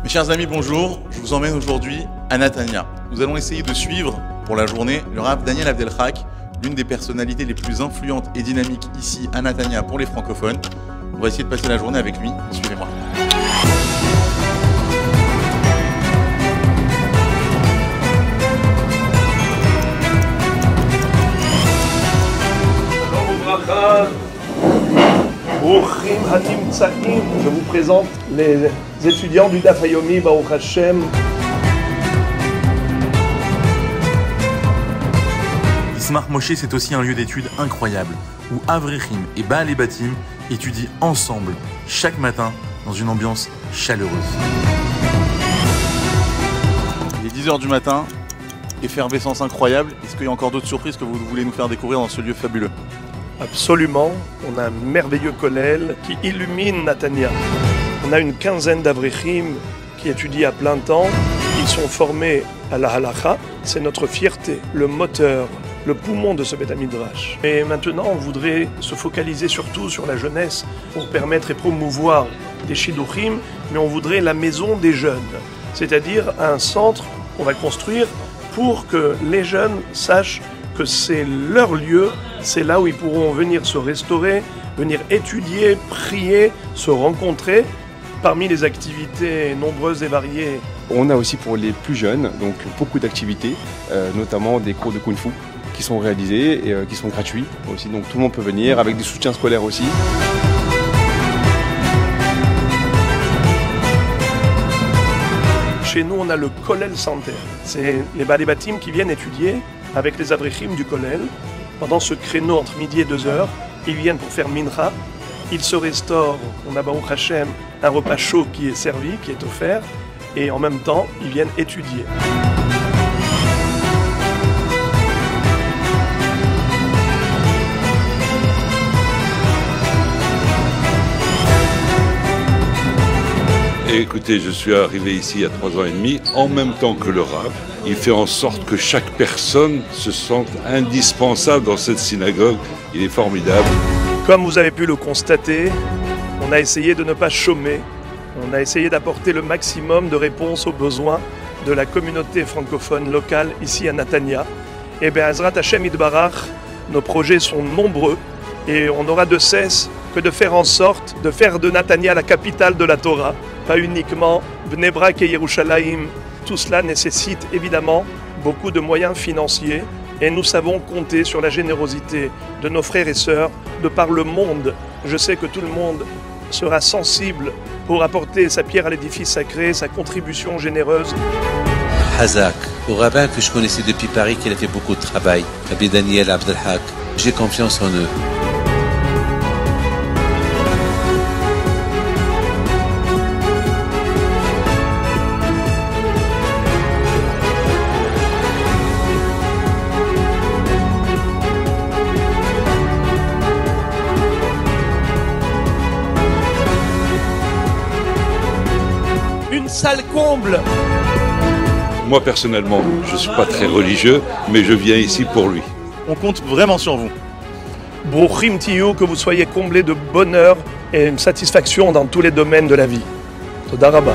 Mes chers amis, bonjour. Je vous emmène aujourd'hui à Natania. Nous allons essayer de suivre pour la journée le Rav Daniel Abdelhak, l'une des personnalités les plus influentes et dynamiques ici à Natania pour les francophones. On va essayer de passer la journée avec lui. Suivez-moi. Je vous présente les étudiants du Daf Yomi Baruch Hashem. Ismar Moshe, c'est aussi un lieu d'études incroyable où Avrechim et Baal et Batim étudient ensemble chaque matin dans une ambiance chaleureuse. Il est 10 h du matin, effervescence incroyable. Est-ce qu'il y a encore d'autres surprises que vous voulez nous faire découvrir dans ce lieu fabuleux? Absolument, on a un merveilleux kollel qui illumine Natania. On a une quinzaine d'avrechim qui étudient à plein temps. Ils sont formés à la halacha. C'est notre fierté, le moteur, le poumon de ce Beth Midrash. Et maintenant, on voudrait se focaliser surtout sur la jeunesse pour permettre et promouvoir des shidduchim, mais on voudrait la maison des jeunes, c'est-à-dire un centre qu'on va construire pour que les jeunes sachent que c'est leur lieu, c'est là où ils pourront venir se restaurer, venir étudier, prier, se rencontrer. Parmi les activités nombreuses et variées, on a aussi pour les plus jeunes donc beaucoup d'activités, notamment des cours de Kung Fu qui sont réalisés et qui sont gratuits aussi, donc tout le monde peut venir avec des soutiens scolaires aussi. Chez nous, on a le Kollel Center. C'est les Baal et Batim qui viennent étudier avec les Avrechim du Kollel. Pendant ce créneau entre midi et 2 h, ils viennent pour faire Mincha. Ils se restaurent. On a Baruch Hashem un repas chaud qui est servi, qui est offert. Et en même temps, ils viennent étudier. Et écoutez, je suis arrivé ici il y a 3 ans et demi, en même temps que le Rav. Il fait en sorte que chaque personne se sente indispensable dans cette synagogue. Il est formidable. Comme vous avez pu le constater, on a essayé de ne pas chômer. On a essayé d'apporter le maximum de réponses aux besoins de la communauté francophone locale ici à Natania. Et bien, Azrat Hashem Yitbarach, nos projets sont nombreux et on n'aura de cesse que de faire en sorte de faire de Natania la capitale de la Torah. Pas uniquement Bnei Brak et Yerushalayim. Tout cela nécessite évidemment beaucoup de moyens financiers et nous savons compter sur la générosité de nos frères et sœurs de par le monde. Je sais que tout le monde sera sensible pour apporter sa pierre à l'édifice sacré, sa contribution généreuse. Hazak, au rabbin que je connaissais depuis Paris, qui a fait beaucoup de travail, Rabbi Daniel Abdelhak, j'ai confiance en eux. Une salle comble. Moi personnellement, je ne suis pas très religieux, mais je viens ici pour lui. On compte vraiment sur vous. Bruchim Tiyu, que vous soyez comblés de bonheur et une satisfaction dans tous les domaines de la vie. Toda Rabba.